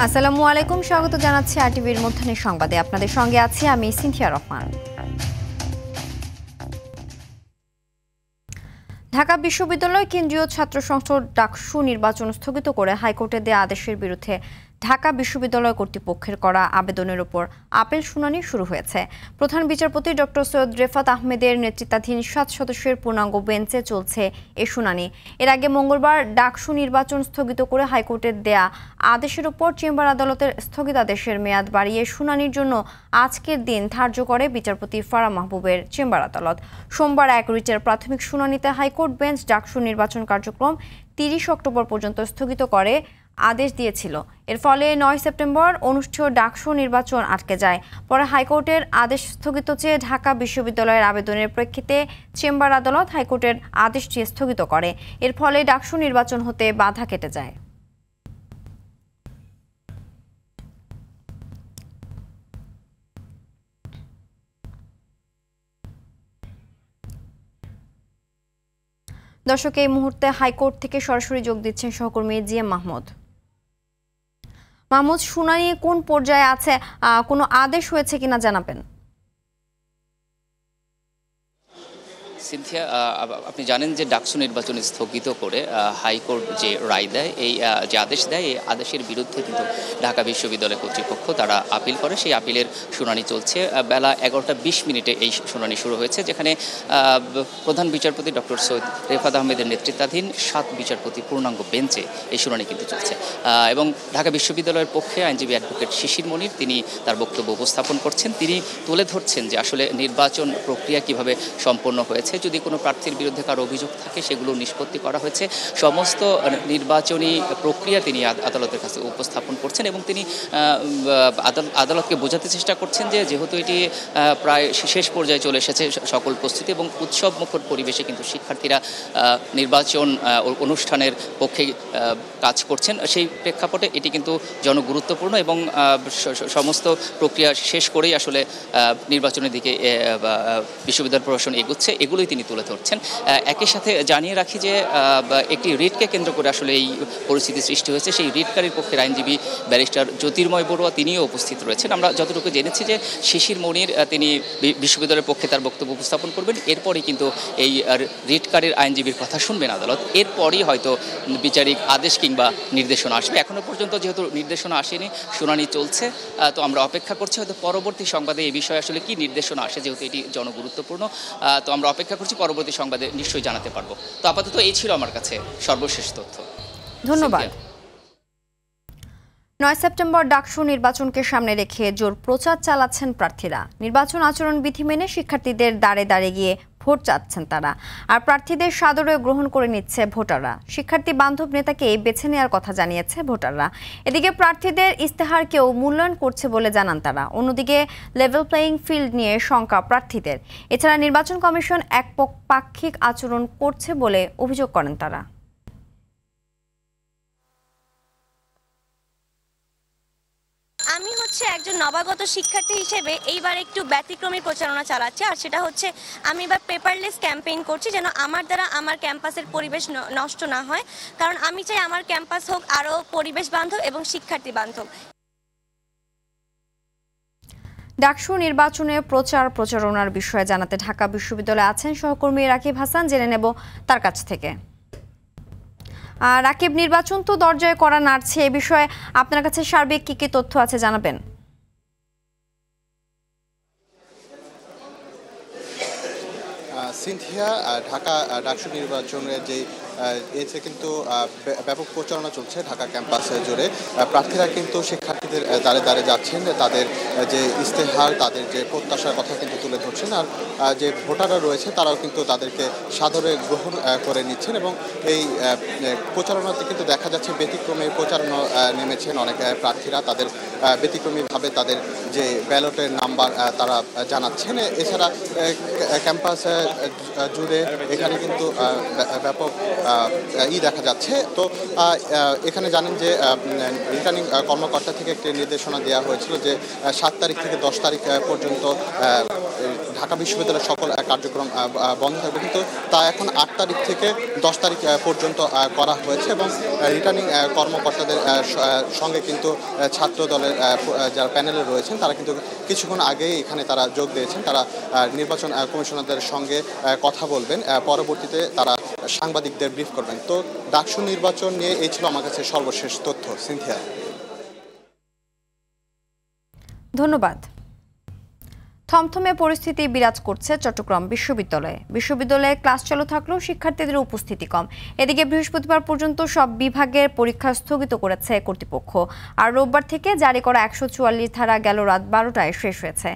আসসালামু আলাইকুম, স্বাগত জানাচ্ছি আরটিভির মধ্যাহ্নের সংবাদে। আপনাদের সঙ্গে আছি আমি সিনথিয়া রহমান। ঢাকা বিশ্ববিদ্যালয় কেন্দ্রীয় ছাত্র সংসদ ডাকসু নির্বাচন স্থগিত করে হাইকোর্টে দেয়া আদেশের বিরুদ্ধে ঢাকা বিশ্ববিদ্যালয় কর্তৃপক্ষের করা আবেদনের উপর আপিল শুনানি শুরু হয়েছে। প্রধান বিচারপতি ডক্টর সৈয়দ রেফাত আহমেদের নেতৃত্বাধীন 7 সদস্যের পূর্ণাঙ্গ বেঞ্চে চলছে এ শুনানি। এর আগে মঙ্গলবার ডাকসু নির্বাচন স্থগিত করে হাইকোর্টের দেয়া আদেশের উপর চেম্বার আদালতের স্থগিতাদেশের মেয়াদ বাড়িয়ে শুনানির জন্য আজকের দিন ধার্য করে বিচারপতি ফারাহ মাহবুবের চেম্বার আদালত। সোমবার এক রিটের প্রাথমিক শুনানিতে হাইকোর্ট বেঞ্চ ডাকসু নির্বাচন কার্যক্রম 30 অক্টোবর পর্যন্ত স্থগিত করে আদেশ দিয়েছিল। এর ফলে 9 সেপ্টেম্বর অনুষ্ঠেয় ডাকসু নির্বাচন আটকে যায়। পরে হাইকোর্টের আদেশ স্থগিত চেয়ে ঢাকা বিশ্ববিদ্যালয়ের আবেদনের প্রেক্ষিতে চেম্বার আদালত হাইকোর্টের আদেশটি স্থগিত করে। এর ফলে ডাকসু নির্বাচন হতে বাধা কেটে যায়। দর্শক, এই মুহূর্তে হাইকোর্ট থেকে সরাসরি যোগ দিচ্ছেন সহকর্মী জিএম মাহমুদ। মাহমুদ, শুনানি কোন পর্যায়ে আছে, কোনো আদেশ হয়েছে কিনা জানাবেন? সিনথিয়া, আপনি জানেন যে ডাকসু নির্বাচন স্থগিত করে হাইকোর্ট যে রায় দেয়, এই যে আদেশ দেয়, এই আদেশের বিরুদ্ধে কিন্তু ঢাকা বিশ্ববিদ্যালয় কর্তৃপক্ষ তারা আপিল করে। সেই আপিলের শুনানি চলছে। বেলা 11:20 এই শুনানি শুরু হয়েছে, যেখানে প্রধান বিচারপতি ডক্টর সৈয়দ রেফাত আহমেদের নেতৃত্বাধীন 7 বিচারপতি পূর্ণাঙ্গ বেঞ্চে এই শুনানি কিন্তু চলছে। এবং ঢাকা বিশ্ববিদ্যালয়ের পক্ষে আইনজীবী অ্যাডভোকেট শিশির মনির তিনি তার বক্তব্য উপস্থাপন করছেন। তিনি তুলে ধরছেন যে আসলে নির্বাচন প্রক্রিয়া কিভাবে সম্পন্ন হয়েছে, যদি কোনো প্রার্থীর বিরুদ্ধে কারো অভিযোগ থাকে সেগুলো নিষ্পত্তি করা হয়েছে। সমস্ত নির্বাচনী প্রক্রিয়া তিনি আদালতের কাছে উপস্থাপন করছেন এবং তিনি আদালতকে বোঝাতে চেষ্টা করছেন যে যেহেতু এটি প্রায় শেষ পর্যায়ে চলে এসেছে সকল প্রস্তুতি এবং উৎসব মুখর পরিবেশে কিন্তু শিক্ষার্থীরা নির্বাচন অনুষ্ঠানের পক্ষে কাজ করছেন, সেই প্রেক্ষাপটে এটি কিন্তু জনগুরুত্বপূর্ণ এবং সমস্ত প্রক্রিয়া শেষ করেই আসলে নির্বাচনের দিকে বিশ্ববিদ্যালয় প্রশাসন এগুচ্ছে, এগুলোই তিনি তুলে ধরছেন। একই সাথে জানিয়ে রাখি যে একটি রিটকে কেন্দ্র করে আসলে এই পরিস্থিতি সৃষ্টি হয়েছে। সেই রিটকারীর পক্ষের আইনজীবী ব্যারিস্টার জ্যোতির্ময় বড়ুয়া তিনিও উপস্থিত রয়েছেন। আমরা যতটুকু জেনেছি যে শিশির মনির তিনি বিশ্ববিদ্যালয়ের পক্ষে তার বক্তব্য উপস্থাপন করবেন, এরপরই কিন্তু এই রিটকারীর আইনজীবীর কথা শুনবেন আদালত। এরপরই হয়তো বিচারিক আদেশ কিংবা নির্দেশনা আসবে। এখনও পর্যন্ত যেহেতু নির্দেশনা আসেনি, শুনানি চলছে, তো আমরা অপেক্ষা করছি হয়তো পরবর্তী সংবাদে এই বিষয়ে আসলে কি নির্দেশনা আসে, যেহেতু এটি জনগুরুত্বপূর্ণ। তো আমরা অপেক্ষা করছি, পরবর্তী সংবাদে নিশ্চয়ই জানাতে পারবো। তো আপাতত এই ছিল আমার কাছে সর্বশেষ তথ্য। ধন্যবাদ। 9 সেপ্টেম্বর ডাকসু নির্বাচনকে সামনে রেখে জোর প্রচার চালাচ্ছেন প্রার্থীরা। নির্বাচন আচরণ বিধি মেনে শিক্ষার্থীদের দাঁড়ে দাঁড়ে গিয়ে ভোট চাচ্ছেন তারা, আর প্রার্থীদের সাদরে গ্রহণ করে নিচ্ছে ভোটাররা। শিক্ষার্থী বান্ধব নেতাকে বেছে নেওয়ার কথা জানিয়েছে ভোটাররা। এদিকে প্রার্থীদের ইস্তেহারকেও মূল্যায়ন করছে বলে জানান তারা। অন্যদিকে লেভেল প্লেয়িং ফিল্ড নিয়ে শঙ্কা প্রার্থীদের। এছাড়া নির্বাচন কমিশন একপাক্ষিক আচরণ করছে বলে অভিযোগ করেন তারা। আমি একজন নবাগত শিক্ষার্থী হিসেবে এইবার একটু ব্যতিক্রমী প্রচারণা চালাচ্ছি, আর সেটা হচ্ছে আমি এবার পেপারলেস ক্যাম্পেইন করছি, যেন আমার দ্বারা আমার ক্যাম্পাসের পরিবেশ নষ্ট না হয়। কারণ আমি চাই আমার ক্যাম্পাস হোক আরও পরিবেশ বান্ধব এবং শিক্ষার্থী বান্ধব। ডাকসু নির্বাচনে প্রচারণার বিষয়ে জানাতে ঢাকা বিশ্ববিদ্যালয়ে আছেন সহকর্মী রাকিব হাসান, জেনে নেব তার কাছ থেকে। রাকিব, নির্বাচন তো দরজায় করা নাড়ছে, এ বিষয়ে আপনার কাছে সার্বিক কি তথ্য আছে জানাবেন? সিনথিয়া, ঢাকা ডাকসু নির্বাচনের যে এতে কিন্তু ব্যাপক প্রচারণা চলছে ঢাকা ক্যাম্পাসে জুড়ে। প্রার্থীরা কিন্তু শিক্ষার্থীদের দ্বারে দ্বারে যাচ্ছেন, তাদের যে ইস্তেহার, তাদের যে প্রত্যাশার কথা কিন্তু তুলে ধরছেন, আর যে ভোটাররা রয়েছে তারাও কিন্তু তাদেরকে সাদরে গ্রহণ করে নিচ্ছেন। এবং এই প্রচারণাতে কিন্তু দেখা যাচ্ছে ব্যতিক্রমী প্রচারণা নেমেছেন অনেক প্রার্থীরা, তাদের ব্যতিক্রমীভাবে তাদের যে ব্যালটের নাম্বার তারা জানাচ্ছেন। এছাড়া ক্যাম্পাস জুড়ে এখানে কিন্তু ব্যাপক দেখা যাচ্ছে। তো এখানে জানেন যে রিটার্নিং কর্মকর্তা থেকে একটি নির্দেশনা দেওয়া হয়েছিল যে 7 তারিখ থেকে 10 তারিখ পর্যন্ত ঢাকা বিশ্ববিদ্যালয়ের সকল কার্যক্রম বন্ধ থাকবে, কিন্তু তা এখন 8 তারিখ থেকে 10 তারিখ পর্যন্ত করা হয়েছে এবং রিটার্নিং কর্মকর্তাদের সঙ্গে কিন্তু ছাত্র দলের যারা প্যানেলে রয়েছেন তারা কিন্তু কিছুক্ষণ আগেই এখানে তারা যোগ দিয়েছেন। তারা নির্বাচন কমিশনারদের সঙ্গে কথা বলবেন, পরবর্তীতে তারা সাংবাদিকদের ব্রিফ করবেন। তো ডাকসু নির্বাচন নিয়ে এই ছিল আমার কাছে সর্বশেষ তথ্য। সিনথিয়া, ধন্যবাদ। থমথমে পরিস্থিতি বিরাজ করছে চট্টগ্রাম বিশ্ববিদ্যালয়ে ক্লাস চালু থাকলেও শিক্ষার্থীদের উপস্থিতি কম। এদিকে বৃহস্পতিবার পর্যন্ত সব বিভাগের পরীক্ষা স্থগিত করেছে কর্তৃপক্ষ, আর রোববার থেকে জারি করা 144 ধারা গেল রাত 12টায় শেষ হয়েছে।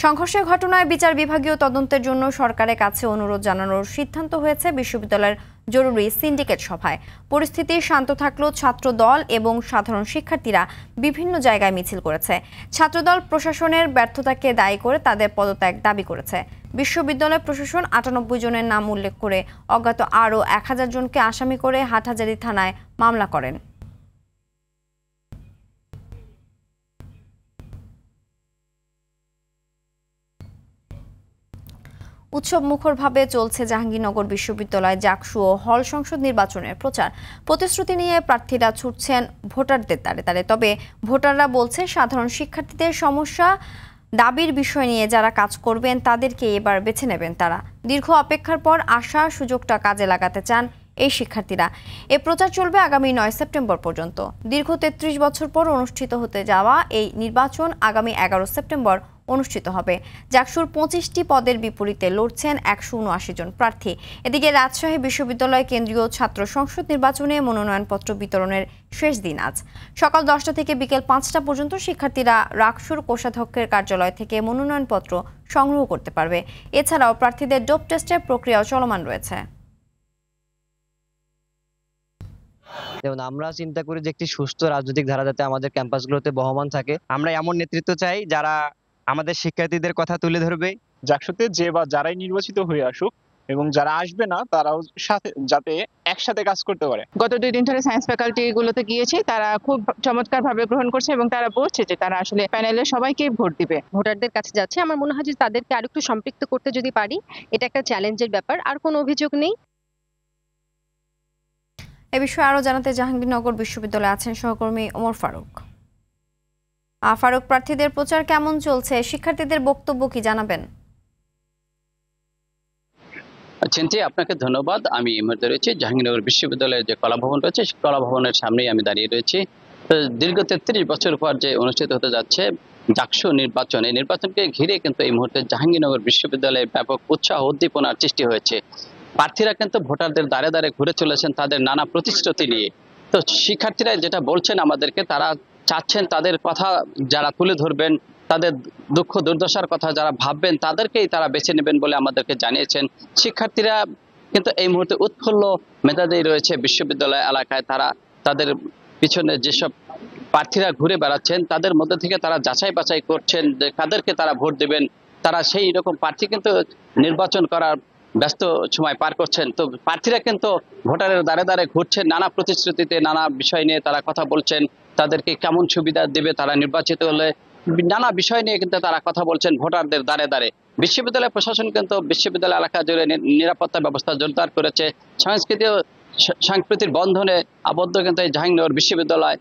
সংঘর্ষের ঘটনায় বিচার বিভাগীয় তদন্তের জন্য সরকারের কাছে অনুরোধ জানানোর সিদ্ধান্ত হয়েছে বিশ্ববিদ্যালয়ের জরুরি সিন্ডিকেট সভায়। পরিস্থিতি শান্ত থাকলেও ছাত্র দল এবং সাধারণ শিক্ষার্থীরা বিভিন্ন জায়গায় মিছিল করেছে। ছাত্রদল প্রশাসনের ব্যর্থতাকে দায়ী করে তাদের পদত্যাগ দাবি করেছে। বিশ্ববিদ্যালয় প্রশাসন 98 জনের নাম উল্লেখ করে অজ্ঞাত আরও 1000 জনকে আসামি করে হাটহাজারী থানায় মামলা করেন। উৎসব মুখরভাবে চলছে জাহাঙ্গীরনগর বিশ্ববিদ্যালয় জাকসু ও হল সংসদ নির্বাচনের প্রচার। প্রতিশ্রুতি নিয়ে প্রার্থীরা ছুটছেন ভোটারদের দ্বারে দ্বারে। তবে ভোটাররা বলছে সাধারণ শিক্ষার্থীদের সমস্যা দাবির বিষয় নিয়ে যারা কাজ করবেন তাদেরকে এবার বেছে নেবেন তারা। দীর্ঘ অপেক্ষার পর আসা সুযোগটা কাজে লাগাতে চান এই শিক্ষার্থীরা। এ প্রচার চলবে আগামী 9 সেপ্টেম্বর পর্যন্ত। দীর্ঘ 33 বছর পর অনুষ্ঠিত হতে যাওয়া এই নির্বাচন আগামী 11 সেপ্টেম্বর অনুষ্ঠিত হবে। জাকসুর 25টি পদের বিপরীতে লড়ছেন 179 জন প্রার্থী। এদিকে রাজশাহী বিশ্ববিদ্যালয় কেন্দ্রীয় ছাত্র সংসদ নির্বাচনে মনোনয়নপত্র বিতরণের শেষ দিন আজ। সকাল 10টা থেকে বিকেল 5টা পর্যন্ত শিক্ষার্থীরা রাকসুর কোষাধ্যক্ষের কার্যালয় থেকে মনোনয়নপত্র সংগ্রহ করতে পারবে। এছাড়াও প্রার্থীদের ডোপ টেস্টের প্রক্রিয়াও চলমান রয়েছে। যেমন আমরা চিন্তা করি যে একটি সুস্থ রাজনৈতিক ধারা যাতে আমাদের ক্যাম্পাসগুলোতে বহমান থাকে। আমরা এমন নেতৃত্ব চাই যারা আমাদের শিক্ষার্থীদের কথা তুলে ধরবে। জাকসুতে যে বা যারাই নির্বাচিত হয়ে আসুক এবং যারা আসবে না তারাও সাথে যাতে একসাথে কাজ করতে পারে। গত 2 দিন ধরে সায়েন্স ফ্যাকাল্টি গুলোতে গিয়েছে, তারা খুব চমৎকার ভাবে গ্রহণ করছে এবং তারা বলছে যে তারা আসলে প্যানেলে সবাইকে ভোট দিবে। ভোটারদের কাছে যাচ্ছে, আমার মনে হয় যে তাদেরকে আরেকটু সম্পৃক্ত করতে যদি পারি, এটা একটা চ্যালেঞ্জের ব্যাপার। আর কোনো অভিযোগ নেই। এ বিষয়ে আরো জানাতে জাহাঙ্গীরনগর বিশ্ববিদ্যালয়ে আছেন সহকর্মী ওমর ফারুক। ফারুক, প্রার্থীদের প্রচার কেমন চলছে? শিক্ষার্থীদের বক্তব্য কি জানাবেন? চিন্তি, আপনাকে ধন্যবাদ। আমি এই মুহূর্তে রয়েছি জাহাঙ্গীরনগর বিশ্ববিদ্যালয়ের যে কলাভবন রয়েছে, কলাভবনের সামনেই আমি দাঁড়িয়ে রয়েছি। দীর্ঘ 33 বছর পর যে অনুষ্ঠিত হতে যাচ্ছে জাকসু নির্বাচন, এই নির্বাচনকে ঘিরে কিন্তু এই মুহূর্তে জাহাঙ্গীরনগর বিশ্ববিদ্যালয়ে ব্যাপক উৎসাহ উদ্দীপনার সৃষ্টি হয়েছে। প্রার্থীরা কিন্তু ভোটারদের দ্বারে দ্বারে ঘুরে চলেছেন তাদের নানা প্রতিশ্রুতি নিয়ে। তো শিক্ষার্থীরা যেটা বলছেন আমাদেরকে, তারা চাচ্ছেন তাদের কথা যারা তুলে ধরবেন, তাদের দুঃখ দুর্দশার কথা যারা ভাববেন তাদেরকেই তারা বেছে নেবেন বলে আমাদেরকে জানিয়েছেন। শিক্ষার্থীরা কিন্তু এই মুহূর্তে উৎফুল্ল মেজাজেই রয়েছে বিশ্ববিদ্যালয় এলাকায়। তারা তাদের পিছনে যেসব প্রার্থীরা ঘুরে বেড়াচ্ছেন তাদের মধ্যে থেকে তারা যাচাই বাছাই করছেন যে কাদেরকে তারা ভোট দেবেন। তারা সেই রকম প্রার্থী কিন্তু নির্বাচন করার ব্যস্ত সময় পার করছেন। তো প্রার্থীরা কিন্তু ভোটারের দ্বারে দ্বারে ঘুরছেন, নানা প্রতিশ্রুতিতে নানা বিষয় নিয়ে তারা কথা বলছেন, তাদেরকে কেমন সুবিধা দেবে তারা নির্বাচিত হলে, নানা বিষয় নিয়ে কিন্তু তারা কথা বলছেন ভোটারদের দ্বারে দ্বারে। বিশ্ববিদ্যালয় প্রশাসন কিন্তু বিশ্ববিদ্যালয় এলাকা জুড়ে নিরাপত্তা ব্যবস্থা জোরদার করেছে। সাংস্কৃতিক বন্ধনে আবদ্ধ কিন্তু এই জাহাঙ্গীরনগর বিশ্ববিদ্যালয়,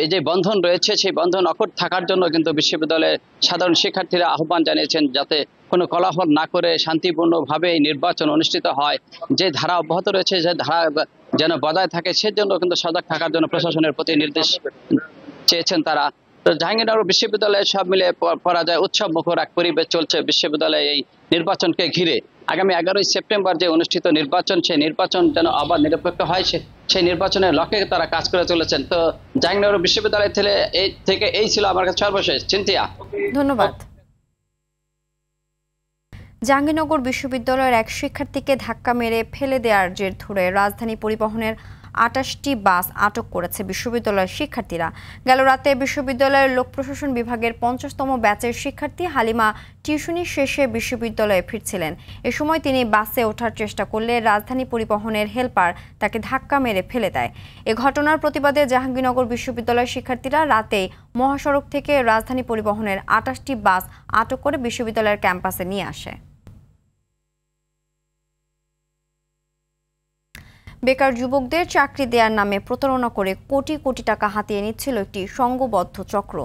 এই যে বন্ধন রয়েছে সেই বন্ধন অক্ষুণ্ণ থাকার জন্য কিন্তু বিশ্ববিদ্যালয়ের সাধারণ শিক্ষার্থীরা আহ্বান জানিয়েছেন যাতে কোনো কোলাহল না করে শান্তিপূর্ণভাবে এই নির্বাচন অনুষ্ঠিত হয়। যে ধারা অব্যাহত রয়েছে যে ধারা যেন বজায় থাকে সেজন্য কিন্তু সজাগ থাকার জন্য প্রশাসনের প্রতি নির্দেশ চেয়েছেন তারা। তো জাহাঙ্গীরনগর বিশ্ববিদ্যালয়ে সব মিলে পড়া যায় উৎসব মুখর এক পরিবেশ চলছে বিশ্ববিদ্যালয়ে এই নির্বাচনকে ঘিরে। আগামী 11 সেপ্টেম্বর যে অনুষ্ঠিত নির্বাচন, সেই নির্বাচন যেন আবার নিরপেক্ষ হয় সেই নির্বাচনের লক্ষ্যে তারা কাজ করে চলেছেন। তো জাহাঙ্গীরনগর বিশ্ববিদ্যালয় থেকে এই ছিল আমার কাছে সর্বশেষ। চিন্তিয়া, ধন্যবাদ। জাহাঙ্গীরনগর বিশ্ববিদ্যালয়ের এক শিক্ষার্থীকে ধাক্কা মেরে ফেলে দেওয়ার জের ধরে রাজধানী পরিবহনের 28টি বাস আটক করেছে বিশ্ববিদ্যালয়ের শিক্ষার্থীরা। গেল রাতে বিশ্ববিদ্যালয়ের লোক প্রশাসন বিভাগের 50তম ব্যাচের শিক্ষার্থী হালিমা টিউশনি শেষে বিশ্ববিদ্যালয়ে ফিরছিলেন। এ সময় তিনি বাসে ওঠার চেষ্টা করলে রাজধানী পরিবহনের হেলপার তাকে ধাক্কা মেরে ফেলে দেয়। এ ঘটনার প্রতিবাদে জাহাঙ্গীরনগর বিশ্ববিদ্যালয়ের শিক্ষার্থীরা রাতেই মহাসড়ক থেকে রাজধানী পরিবহনের 28টি বাস আটক করে বিশ্ববিদ্যালয়ের ক্যাম্পাসে নিয়ে আসে। বেকার যুবকদের চাকরি দেওয়ার নামে প্রতারণা করে কোটি কোটি টাকা হাতিয়ে নিচ্ছিল একটি সংঘবদ্ধ চক্র।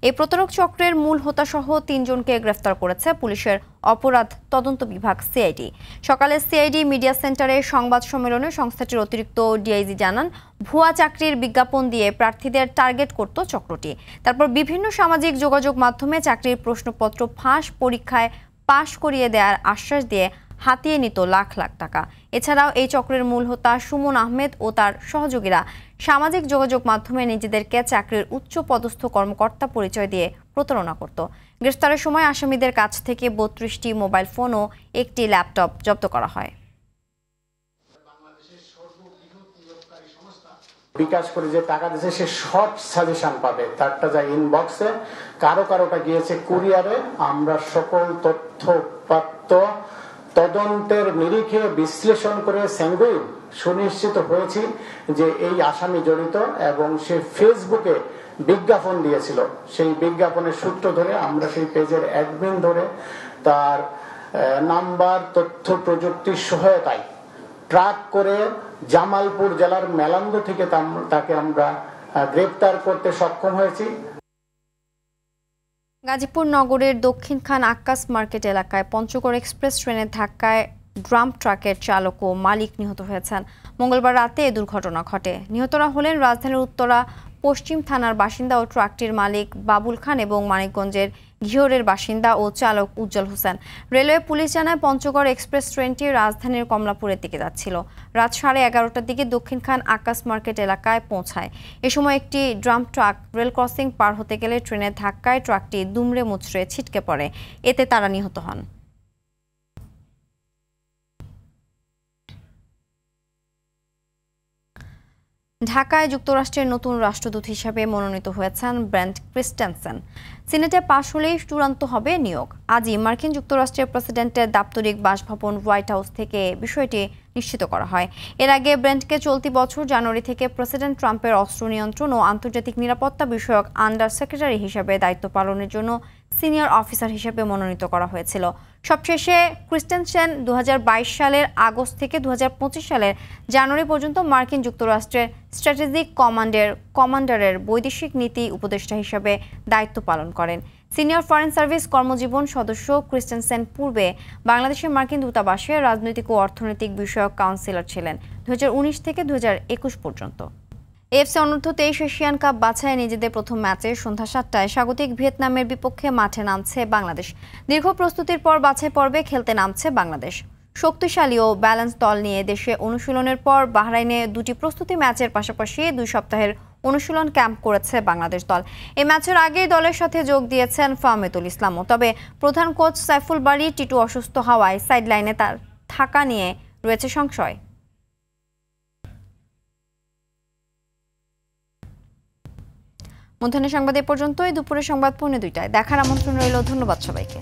এই প্রতারক চক্রের মূল হোতাসহ 3 জনকে গ্রেফতার করেছে পুলিশের অপরাধ তদন্ত বিভাগ সিআইডি। সকালে সিআইডি মিডিয়া সেন্টারে সংবাদ সম্মেলনে সংস্থাটির অতিরিক্ত ডিআইজি জানান, ভুয়া চাকরির বিজ্ঞাপন দিয়ে প্রার্থীদের টার্গেট করত চক্রটি। তারপর বিভিন্ন সামাজিক যোগাযোগ মাধ্যমে চাকরির প্রশ্নপত্র ফাঁস, পরীক্ষায় পাশ করিয়ে দেওয়ার আশ্বাস দিয়ে হাতিয়ে নিত লাখ লাখ টাকা। এছাড়াও এই চক্রের মূল হোতা সুমন আহমেদ ও তার সহযোগীরা সামাজিক যোগাযোগ মাধ্যমে নিজেদেরকে চাকরির উচ্চ পদস্থ কর্মকর্তা পরিচয় দিয়ে প্রতারণা করত। গ্রেফতারের সময় আসামিদের কাছ থেকে 32টি মোবাইল ফোন ও একটি ল্যাপটপ জব্দ করা হয়। বিকাশ করে যে টাকা দিয়েছে সে শর্ট সাজেশন পাবে, তারটা যায় ইনবক্সে, কারোটা গিয়েছে কুরিয়ারে। আমরা সকল তথ্যপাত্র তদন্তের নিরিখে বিশ্লেষণ করে স্যাঙ্গুইন সুনিশ্চিত হয়েছি যে এই আসামি জড়িত এবং সে ফেসবুকে বিজ্ঞাপন দিয়েছিল। সেই বিজ্ঞাপনের সূত্র ধরে আমরা সেই পেজের অ্যাডমিন ধরে তার নাম্বার, তথ্য প্রযুক্তির সহায়তায় ট্র্যাক করে জামালপুর জেলার মেলান্দ থেকে তাকে আমরা গ্রেপ্তার করতে সক্ষম হয়েছি। গাজীপুর নগরের দক্ষিণ খান আক্কাস মার্কেট এলাকায় পঞ্চগড় এক্সপ্রেস ট্রেনের ধাক্কায় ড্রাম ট্রাকের চালক ও মালিক নিহত হয়েছেন। মঙ্গলবার রাতে এ দুর্ঘটনা ঘটে। নিহতরা হলেন রাজধানীর উত্তরা পশ্চিম থানার বাসিন্দা ও ট্রাকটির মালিক বাবুল খান এবং মানিকগঞ্জের ঘিওরের বাসিন্দা ও চালক উজ্জ্বল হোসেন। রেলওয়ে পুলিশ জানায়, পঞ্চগড় এক্সপ্রেস ট্রেনটি রাজধানীর কমলাপুরের দিকে যাচ্ছিল। রাত 11:30টার দিকে দক্ষিণ খান আক্কাস মার্কেট এলাকায় পৌঁছায়। এ সময় একটি ড্রাম ট্রাক রেল ক্রসিং পার হতে গেলে ট্রেনের ধাক্কায় ট্রাকটি দুমড়ে মুচড়ে ছিটকে পড়ে। এতে তারা নিহত হন। ঢাকায় যুক্তরাষ্ট্রের নতুন রাষ্ট্রদূত হিসেবে মনোনীত হয়েছেন ব্রেন্ট ক্রিস্টেনসেন। সিনেটে পাশ হলেই চূড়ান্ত হবে নিয়োগ। আজই মার্কিন যুক্তরাষ্ট্রের প্রেসিডেন্টের দাপ্তরিক বাসভবন হোয়াইট হাউস থেকে বিষয়টি নিশ্চিত করা হয়। এর আগে ব্রেন্টকে চলতি বছর জানুয়ারি থেকে প্রেসিডেন্ট ট্রাম্পের অস্ত্র নিয়ন্ত্রণ ও আন্তর্জাতিক নিরাপত্তা বিষয়ক আন্ডার সেক্রেটারি হিসেবে দায়িত্ব পালনের জন্য সিনিয়র অফিসার হিসেবে মনোনীত করা হয়েছিল। সবশেষে ক্রিস্টেনসেন 2022 সালের আগস্ট থেকে 2025 সালের জানুয়ারি পর্যন্ত মার্কিন যুক্তরাষ্ট্রের স্ট্র্যাটেজিক কমান্ডারের বৈদেশিক নীতি উপদেষ্টা হিসেবে দায়িত্ব পালন করেন। সিনিয়র ফরেন সার্ভিস কর্মজীবন সদস্য ক্রিস্টেনসেন পূর্বে বাংলাদেশের মার্কিন দূতাবাসে রাজনৈতিক ও অর্থনৈতিক বিষয়ক কাউন্সিলর ছিলেন 2019 থেকে 2021 পর্যন্ত। এফসি অনূর্ধ্ব 23 এশিয়ান কাপ বাছাই নিজেদের প্রথম ম্যাচে সন্ধ্যা 7টায় স্বাগতিক ভিয়েতনামের বিপক্ষে মাঠে নামছে বাংলাদেশ। দীর্ঘ প্রস্তুতির পর বাছাই পর্বে খেলতে নামছে বাংলাদেশ। শক্তিশালী ও ব্যালেন্স দল নিয়ে দেশে অনুশীলনের পর বাহরাইনে 2টি প্রস্তুতি ম্যাচের পাশাপাশি 2 সপ্তাহের অনুশীলন ক্যাম্প করেছে বাংলাদেশ দল। এই ম্যাচের আগেই দলের সাথে যোগ দিয়েছেন ফাহমেদুল ইসলামও। তবে প্রধান কোচ সাইফুল বারী টিটু অসুস্থ হওয়ায় সাইডলাইনে তার থাকা নিয়ে রয়েছে সংশয়। মধ্যাহ্নের সংবাদ এ পর্যন্তই। দুপুরের সংবাদ 2:45টায় দেখার আমন্ত্রণ রইল। ধন্যবাদ সবাইকে।